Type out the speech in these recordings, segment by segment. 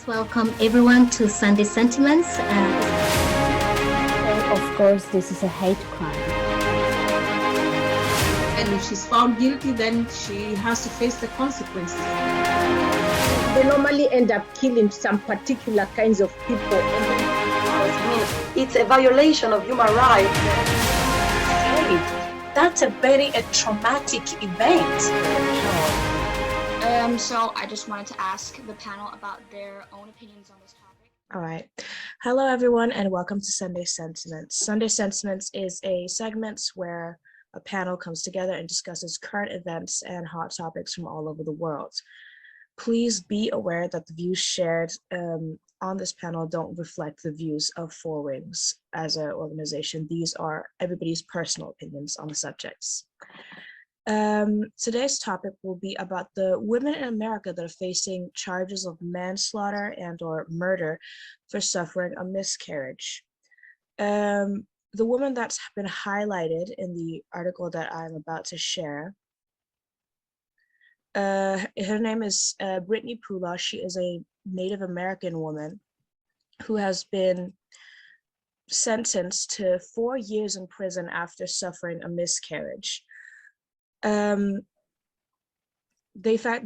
Welcome everyone to Sunday Sentiments. Of course, this is a hate crime. And if she's found guilty, then she has to face the consequences. They normally end up killing some particular kinds of people. It's a violation of human rights. That's a very traumatic event. So I just wanted to ask the panel about their own opinions on this topic. All right. Hello, everyone, and welcome to Sunday Sentiments. Sunday Sentiments is a segment where a panel comes together and discusses current events and hot topics from all over the world. Please be aware that the views shared on this panel don't reflect the views of Four Wings as an organization. These are everybody's personal opinions on the subjects. Today's topic will be about the women in America that are facing charges of manslaughter and or murder for suffering a miscarriage. The woman that's been highlighted in the article that I'm about to share, her name is Brittney Poolaw. She is a Native American woman who has been sentenced to 4 years in prison after suffering a miscarriage. They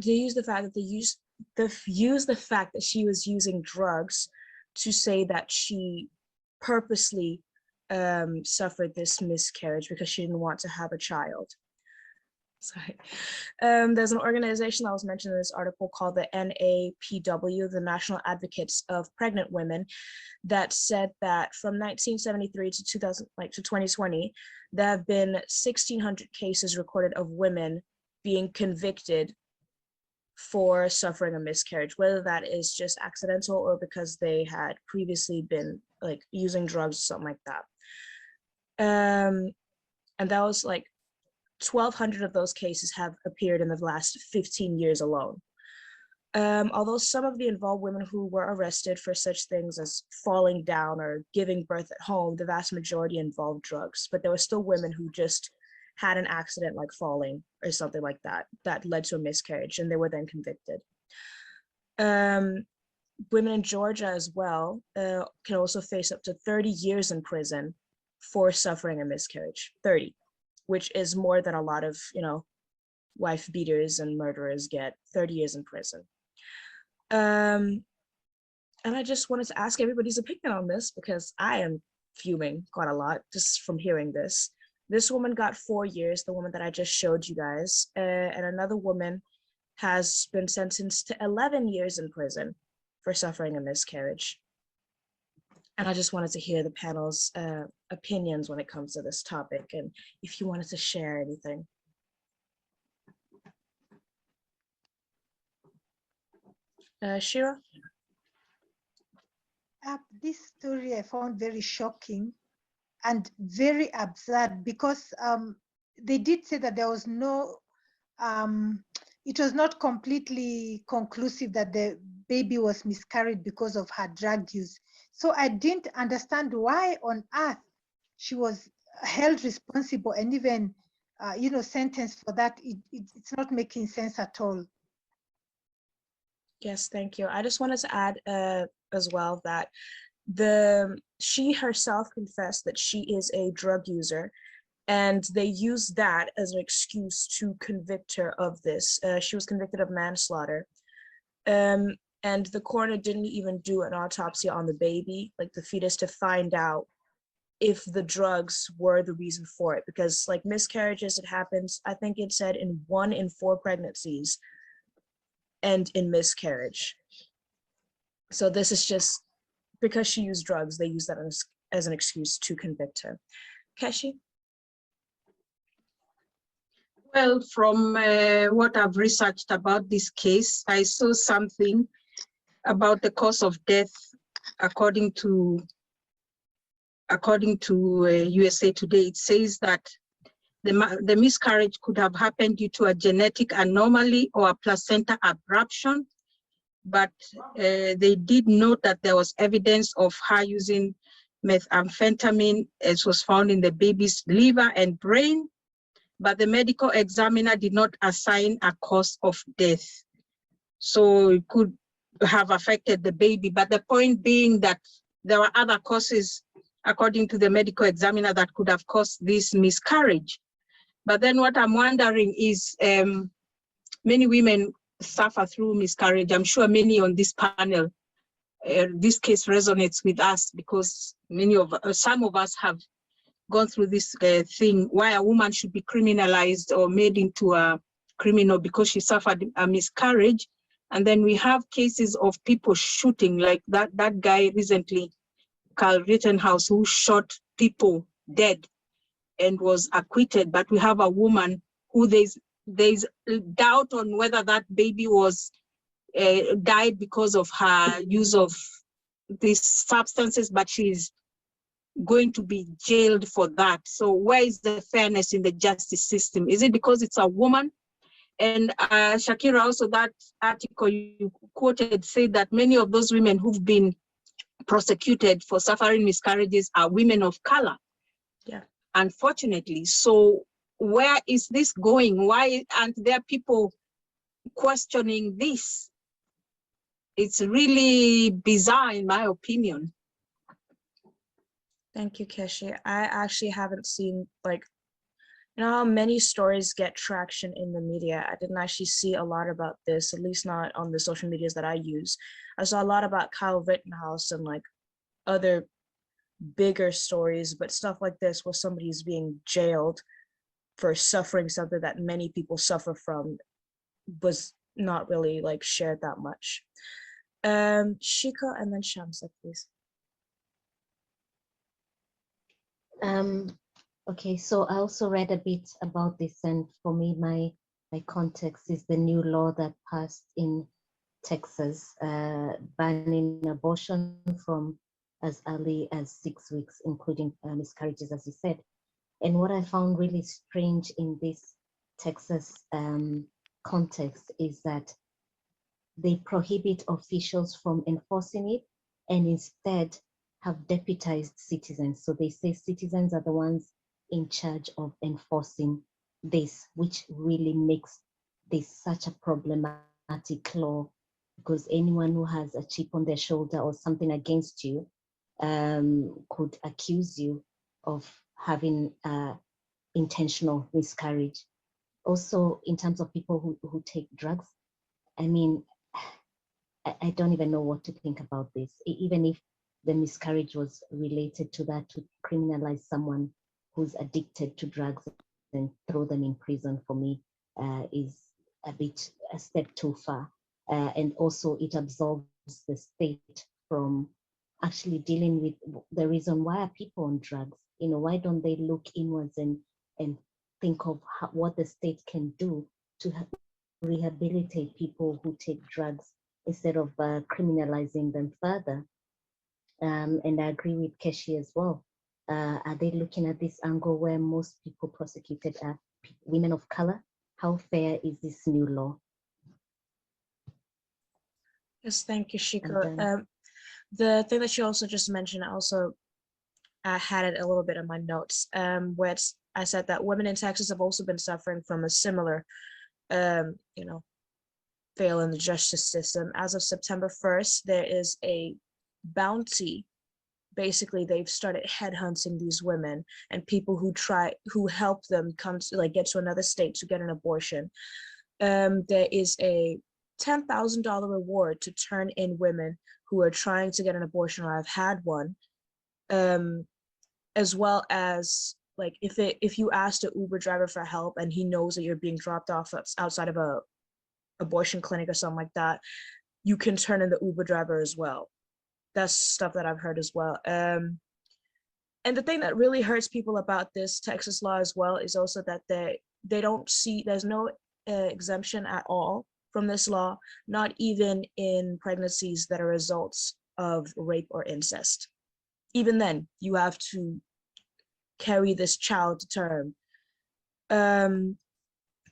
use the fact that she was using drugs to say that she purposely suffered this miscarriage because she didn't want to have a child. Sorry. There's an organization that was mentioned in this article called the NAPW, the National Advocates of Pregnant Women, that said that from 1973 to 2020, there have been 1,600 cases recorded of women being convicted for suffering a miscarriage, whether that is just accidental or because they had previously been like using drugs or something like that. And that was like 1,200 of those cases have appeared in the last 15 years alone. Although some of the involved women who were arrested for such things as falling down or giving birth at home, the vast majority involved drugs, but there were still women who just had an accident like falling or something like that, that led to a miscarriage, and they were then convicted. Women in Georgia as well can also face up to 30 years in prison for suffering a miscarriage, 30, which is more than a lot of, wife beaters and murderers get, 30 years in prison. And I just wanted to ask everybody's opinion on this because I am fuming quite a lot just from hearing this. This woman got 4 years, the woman that I just showed you guys, and another woman has been sentenced to 11 years in prison for suffering a miscarriage. And I just wanted to hear the panel's opinions when it comes to this topic, and if you wanted to share anything. Shira? This story I found very shocking and very absurd because they did say that there was no, it was not completely conclusive that the baby was miscarried because of her drug use. So I didn't understand why on earth she was held responsible and even, sentenced for that. It's not making sense at all. Yes, thank you. I just wanted to add as well that she herself confessed that she is a drug user, and they used that as an excuse to convict her of this. She was convicted of manslaughter. And the coroner didn't even do an autopsy on the baby, like the fetus, to find out if the drugs were the reason for it. Because like miscarriages, it happens, I think it said in 1 in 4 pregnancies end in miscarriage. So this is just because she used drugs, they use that as an excuse to convict her. Keshi? Well, from what I've researched about this case, I saw something about the cause of death according to USA Today. It says that the miscarriage could have happened due to a genetic anomaly or a placenta abruption, but they did note that there was evidence of her using methamphetamine, as was found in the baby's liver and brain, but the medical examiner did not assign a cause of death. So it could have affected the baby. But the point being that there were other causes, according to the medical examiner, that could have caused this miscarriage. But then what I'm wondering is, many women suffer through miscarriage. I'm sure many on this panel, this case resonates with us, because some of us have gone through this thing, why a woman should be criminalized or made into a criminal because she suffered a miscarriage. And then we have cases of people shooting, like that guy recently, Carl Rittenhouse, who shot people dead and was acquitted. But we have a woman who there's doubt on whether that baby was died because of her use of these substances, but she's going to be jailed for that. So where is the fairness in the justice system? Is it because it's a woman? And Shakira, also that article you quoted said that many of those women who've been prosecuted for suffering miscarriages are women of color. Yeah. Unfortunately. So where is this going? Why aren't there people questioning this? It's really bizarre, in my opinion. Thank you, Keshi. I actually haven't seen, like, you know how many stories get traction in the media? I didn't actually see a lot about this, at least not on the social medias that I use. I saw a lot about Kyle Rittenhouse and like other bigger stories, but stuff like this where somebody's being jailed for suffering something that many people suffer from was not really like shared that much. Shika and then Shamsa, please. Okay, so I also read a bit about this, and for me, my context is the new law that passed in Texas, banning abortion from as early as 6 weeks, including miscarriages, as you said. And what I found really strange in this Texas context is that they prohibit officials from enforcing it and instead have deputized citizens. So they say citizens are the ones in charge of enforcing this, which really makes this such a problematic law, because anyone who has a chip on their shoulder or something against you could accuse you of having intentional miscarriage. Also, in terms of people who take drugs, I mean, I don't even know what to think about this. Even if the miscarriage was related to that, to criminalize someone who's addicted to drugs and throw them in prison, for me, is a step too far. And also it absolves the state from actually dealing with the reason why are people on drugs. You know, why don't they look inwards and think of what the state can do to rehabilitate people who take drugs instead of criminalizing them further. And I agree with Keshi as well. Are they looking at this angle where most people prosecuted are women of color? How fair is this new law? Yes, thank you, Shiko. The thing that you also just mentioned, I had it a little bit in my notes, where I said that women in Texas have also been suffering from a similar, fail in the justice system. As of September 1st, there is a bounty. Basically, they've started headhunting these women and people who help them come to get to another state to get an abortion. There is a $10,000 reward to turn in women who are trying to get an abortion or have had one, as well as if you ask the Uber driver for help and he knows that you're being dropped off outside of a abortion clinic or something like that, you can turn in the Uber driver as well. That's stuff that I've heard as well. And the thing that really hurts people about this Texas law as well is also that they don't see, there's no exemption at all from this law, not even in pregnancies that are results of rape or incest. Even then, you have to carry this child to term.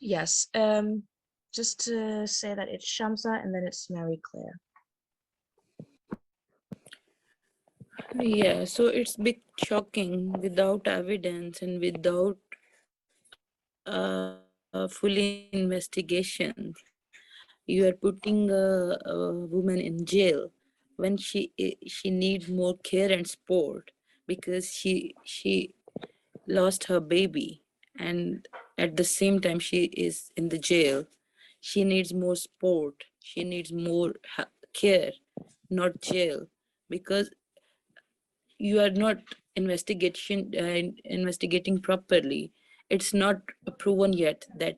Yes, just to say that it's Shamsa and then it's Mary Claire. Yeah, so it's a bit shocking without evidence and without full investigation. You are putting a woman in jail when she needs more care and support because she lost her baby, and at the same time she is in the jail. She needs more support. She needs more care, not jail, because you are not investigating properly. It's not proven yet that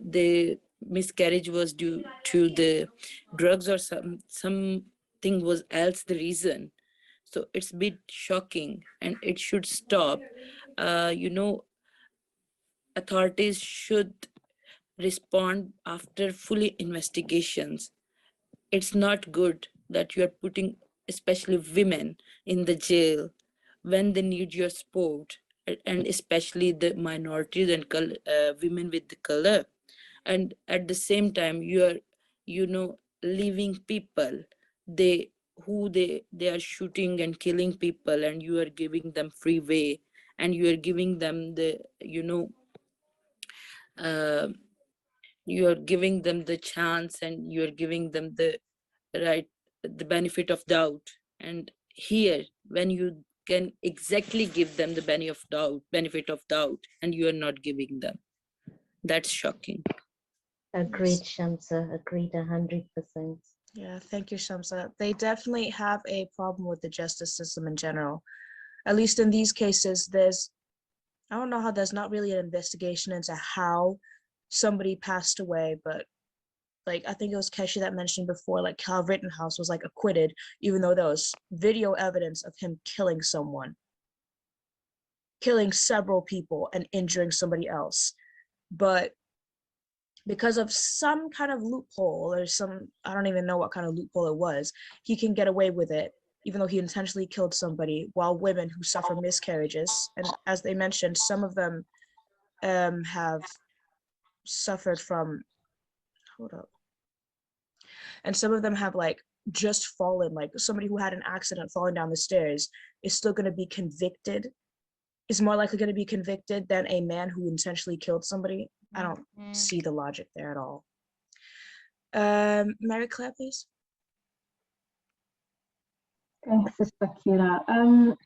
the miscarriage was due to the drugs or something was else the reason. So it's a bit shocking and it should stop. Authorities should respond after fully investigations. It's not good that you are putting especially women in the jail when they need your support, and especially the minorities and women with the color. And at the same time you are leaving people, they are shooting and killing people, and you are giving them free way, and you are giving them the uh, you are giving them the chance, and you are giving them the right, the benefit of doubt. And here, when you can exactly give them the benefit of doubt and you are not giving them, that's shocking. Agreed, Shamsa. Agreed 100%. Yeah, thank you, Shamsa. They definitely have a problem with the justice system in general. At least in these cases, I don't know how there's not really an investigation into how somebody passed away, but like I think it was Keshi that mentioned before, like how Rittenhouse was like acquitted, even though there was video evidence of him killing someone, killing several people and injuring somebody else. But because of some kind of loophole or I don't even know what kind of loophole it was, he can get away with it, even though he intentionally killed somebody, while women who suffer miscarriages, and as they mentioned, some of them have suffered from, hold up, and some of them have like just fallen, like somebody who had an accident falling down the stairs is still going to be convicted, is more likely going to be convicted than a man who intentionally killed somebody. I don't see the logic there at all. Mary Claire, please. Thanks, Sister Kira.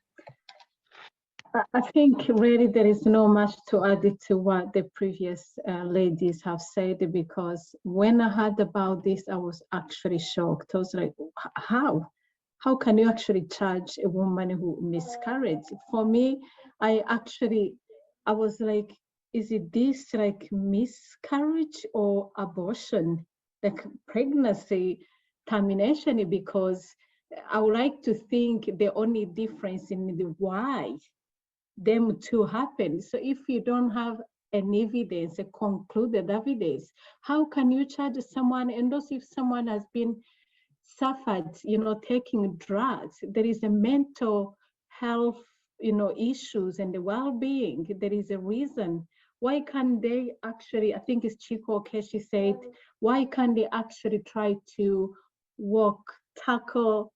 I think really there is no much to add to what the previous ladies have said, because when I heard about this, I was actually shocked. I was like, how? How can you actually charge a woman who miscarried? For me, I was like, is it this like miscarriage or abortion, like pregnancy termination? Because I would like to think the only difference in the why them two happen. So if you don't have an evidence, a concluded evidence, how can you charge someone? And also if someone has been suffered, taking drugs, there is a mental health, issues and the well-being. There is a reason. Why can't they actually, I think it's Chico Keshi said, why can't they actually try to tackle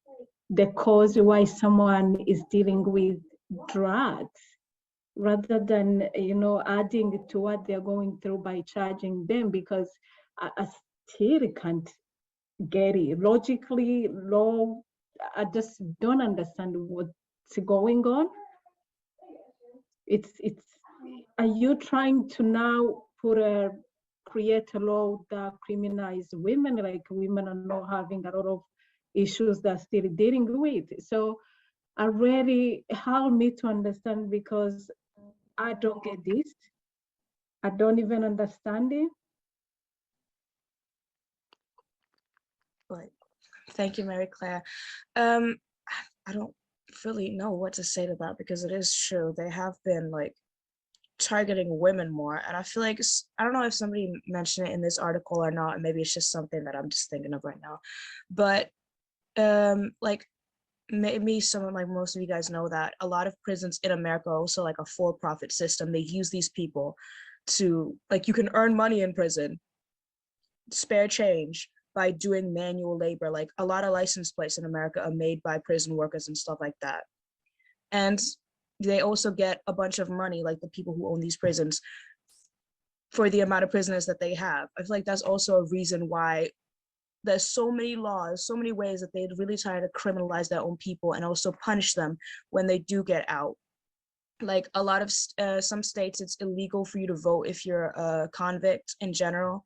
the cause why someone is dealing with drugs, rather than adding to what they're going through by charging them? Because I still can't get it logically. Law, I just don't understand what's going on. It's are you trying to now create a law that criminalizes women, like women are not having a lot of issues they're still dealing with? So I really help me to understand, because I don't get this. I don't even understand it. Right. Thank you, Mary Claire. I don't really know what to say to that, because it is true. They have been like targeting women more. And I feel like, I don't know if somebody mentioned it in this article or not, and maybe it's just something that I'm just thinking of right now. But like maybe someone, like most of you guys know that a lot of prisons in America are also like a for-profit system. They use these people to, like, you can earn money in prison, spare change, by doing manual labor. Like a lot of license plates in America are made by prison workers and stuff like that. And they also get a bunch of money, like the people who own these prisons, for the amount of prisoners that they have. I feel like that's also a reason why there's so many laws, so many ways that they'd really try to criminalize their own people and also punish them when they do get out. Like a lot of some states, it's illegal for you to vote if you're a convict in general.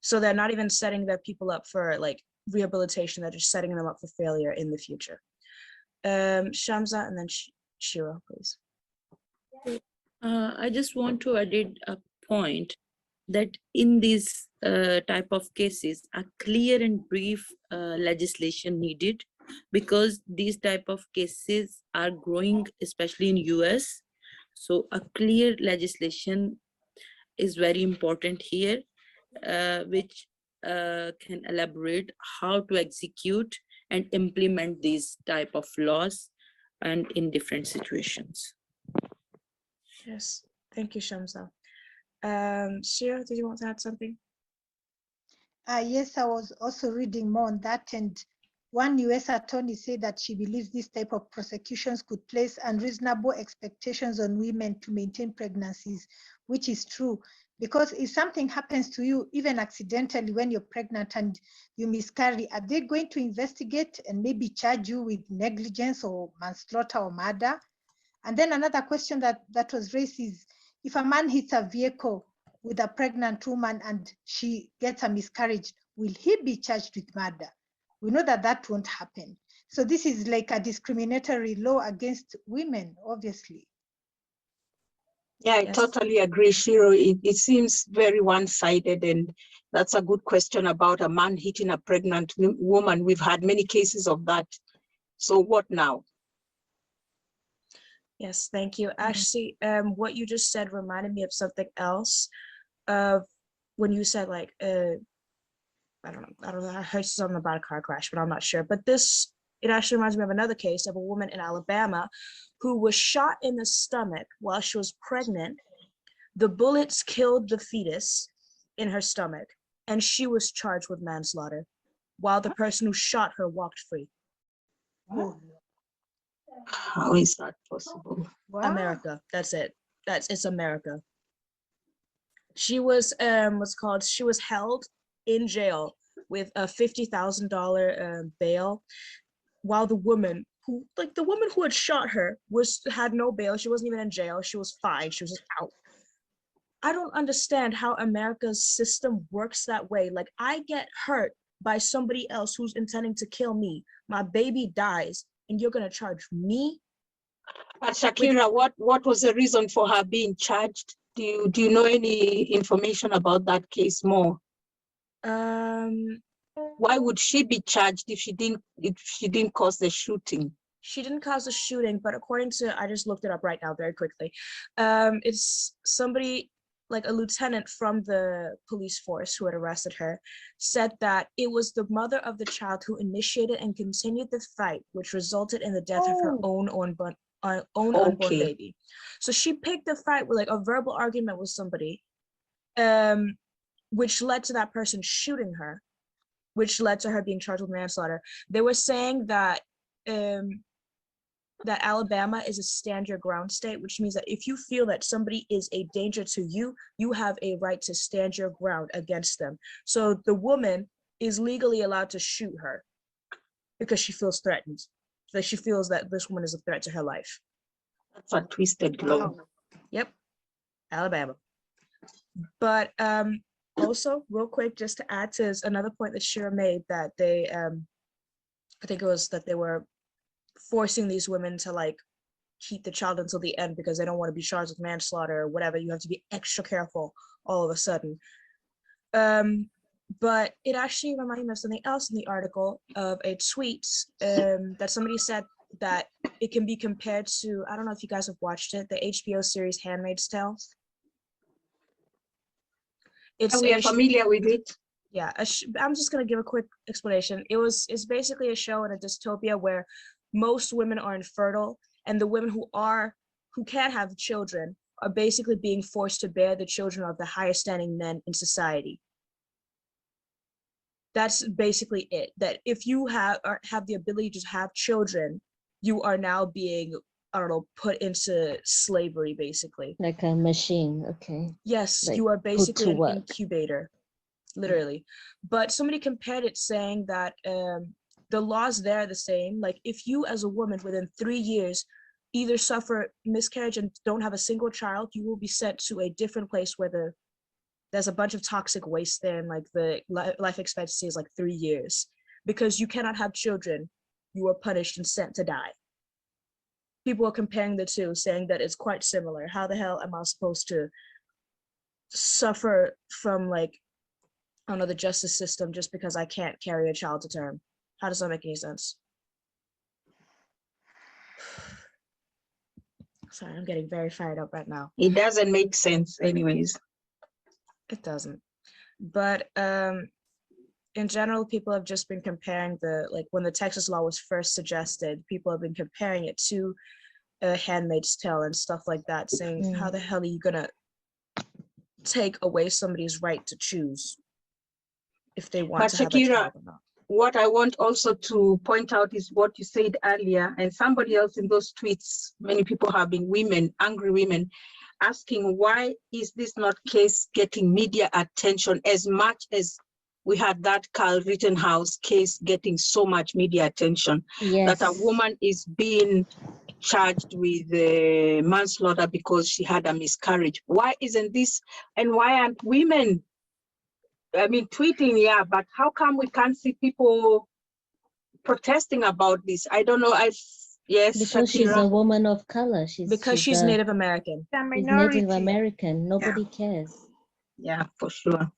So they're not even setting their people up for like rehabilitation, they're just setting them up for failure in the future. Shamsa and then Shira, please. I just want to add a point that in these type of cases, a clear and brief legislation needed, because these type of cases are growing, especially in US. So a clear legislation is very important here, which can elaborate how to execute and implement these type of laws and in different situations. Yes, thank you, Shamsa. Shira, did you want to add something? Yes, I was also reading more on that, and one US attorney said that she believes this type of prosecutions could place unreasonable expectations on women to maintain pregnancies, which is true. Because if something happens to you, even accidentally when you're pregnant and you miscarry, are they going to investigate and maybe charge you with negligence or manslaughter or murder? And then another question that was raised is, if a man hits a vehicle with a pregnant woman and she gets a miscarriage, will he be charged with murder? We know that that won't happen. So this is like a discriminatory law against women, obviously. Yeah, I totally agree, Shiro. It seems very one-sided, and that's a good question about a man hitting a pregnant woman. We've had many cases of that. So what now? Yes, thank you. Actually, what you just said reminded me of something else. When you said like, I don't know, I heard something about a car crash, but I'm not sure. But it actually reminds me of another case of a woman in Alabama who was shot in the stomach while she was pregnant. The bullets killed the fetus in her stomach, and she was charged with manslaughter while the person who shot her walked free. How is that possible? Wow. America, that's it. It's America. She was she was held in jail with a $50,000 bail, while the woman who had shot her had no bail. She wasn't even in jail. She was fine. She was just out. I don't understand how America's system works that way. Like, I get hurt by somebody else who's intending to kill me. My baby dies, and you're gonna charge me? But Shakira, what was the reason for her being charged? Do you know any information about that case more? Why would she be charged if she didn't cause the shooting? She didn't cause the shooting, but according to, I just looked it up right now very quickly. It's somebody, like a lieutenant from the police force who had arrested her, said that it was the mother of the child who initiated and continued the fight, which resulted in the death of her own unborn baby. So she picked a fight with like a verbal argument with somebody, which led to that person shooting her, which led to her being charged with manslaughter. They were saying that that Alabama is a stand your ground state, which means that if you feel that somebody is a danger to you, you have a right to stand your ground against them. So the woman is legally allowed to shoot her because she feels threatened, that she feels that this woman is a threat to her life. That's a twisted law. Yep, Alabama. But also, real quick, just to add to another point that Shira made, that they, I think it was that they were forcing these women to like keep the child until the end because they don't want to be charged with manslaughter or whatever. You have to be extra careful all of a sudden. But it actually reminded me of something else in the article, of a tweet that somebody said that it can be compared to, I don't know if you guys have watched it, the HBO series Handmaid's Tale. We are familiar with it. Yeah, I'm just going to give a quick explanation. It's basically a show in a dystopia where most women are infertile, and the women who can have children are basically being forced to bear the children of the highest standing men in society. That's basically it. That if you have the ability to have children, you are now being, I don't know, put into slavery, basically. Like a machine, okay. Yes, like you are basically an work. incubator. literally. But somebody compared it saying that the laws there are the same. Like if you as a woman within 3 years either suffer miscarriage and don't have a single child, you will be sent to a different place where there's a bunch of toxic waste there, and like the life expectancy is like 3 years. Because you cannot have children, you are punished and sent to die. People are comparing the two, saying that it's quite similar. How the hell am I supposed to suffer from, like, I don't know, the justice system just because I can't carry a child to term? How does that make any sense? Sorry, I'm getting very fired up right now. It doesn't make sense anyways. It doesn't. But in general, people have just been comparing like when the Texas law was first suggested, people have been comparing it to a Handmaid's Tale and stuff like that, saying, how the hell are you gonna take away somebody's right to choose if they want to have a child or not? What I want also to point out is what you said earlier, and somebody else in those tweets, many people have been women, angry women, asking why is this not case getting media attention as much as we had that Carl Rittenhouse case getting so much media attention? Yes. That a woman is being charged with manslaughter because she had a miscarriage. Why isn't this, and why aren't women, I mean, tweeting, yeah, but how come we can't see people protesting about this? I don't know. Yes, because she's a woman of color. She's Native American. She's Native American. Nobody cares. Yeah, for sure.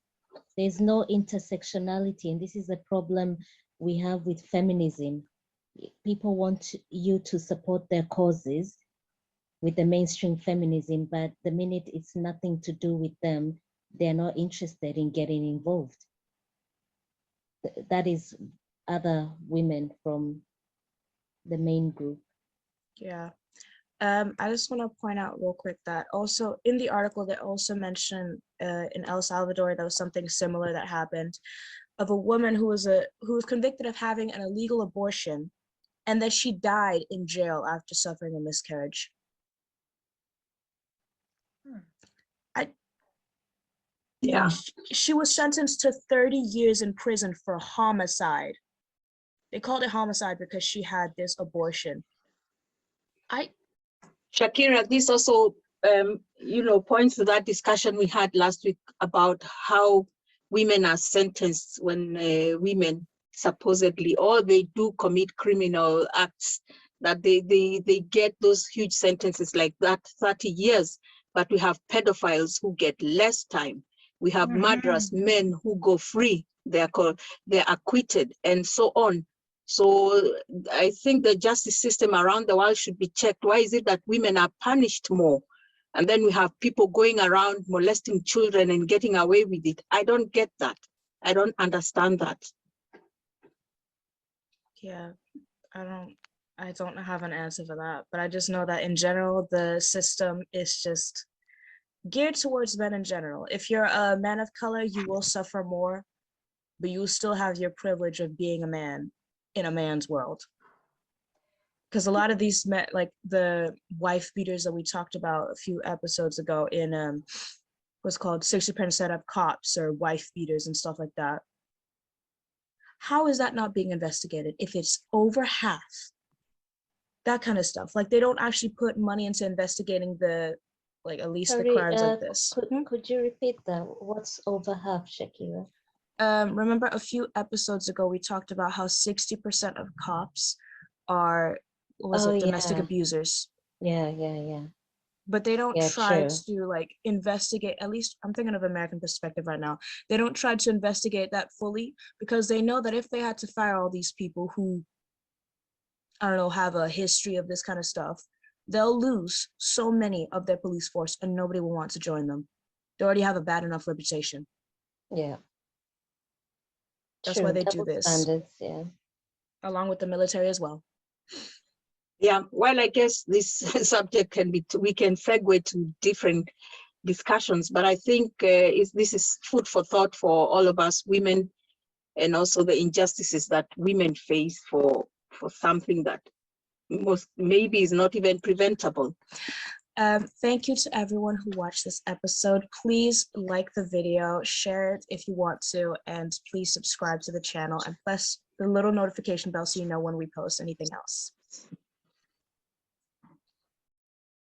There's no intersectionality, and this is a problem we have with feminism. People want you to support their causes with the mainstream feminism, but the minute it's nothing to do with them, they're not interested in getting involved. That is other women from the main group. Yeah. I just want to point out real quick that also in the article, they also mentioned in El Salvador, there was something similar that happened of a woman who was convicted of having an illegal abortion, and that she died in jail after suffering a miscarriage. Yeah. She was sentenced to 30 years in prison for homicide. They called it homicide because she had this abortion. Shakira, this also, points to that discussion we had last week about how women are sentenced when women supposedly, or they do commit criminal acts, that they get those huge sentences like that, 30 years. But we have pedophiles who get less time. We have murderous men who go free. They're acquitted and so on. So I think the justice system around the world should be checked. Why is it that women are punished more? And then we have people going around molesting children and getting away with it. I don't get that. I don't understand that. Yeah, I don't have an answer for that, but I just know that in general, the system is just geared towards men in general. If you're a man of color, you will suffer more, but you still have your privilege of being a man in a man's world. Because a lot of these men, like the wife beaters that we talked about a few episodes ago in what's called 60% of cops, or wife beaters and stuff like that. How is that not being investigated if it's over half? That kind of stuff. Like they don't actually put money into investigating the crimes like this. Could you repeat that? What's over half, Shakira? Remember a few episodes ago, we talked about how 60% of cops are, domestic abusers. Yeah. But they don't try true. to investigate, at least I'm thinking of American perspective right now. They don't try to investigate that fully because they know that if they had to fire all these people who, I don't know, have a history of this kind of stuff, they'll lose so many of their police force and nobody will want to join them. They already have a bad enough reputation. Yeah. That's True. why they Double do this. Standards, yeah. Along with the military as well. Yeah, well, I guess this subject we can segue to different discussions, but I think this is food for thought for all of us women, and also the injustices that women face for something that maybe is not even preventable. Thank you to everyone who watched this episode. Please like the video, share it if you want to, and please subscribe to the channel and press the little notification bell so you know when we post anything else.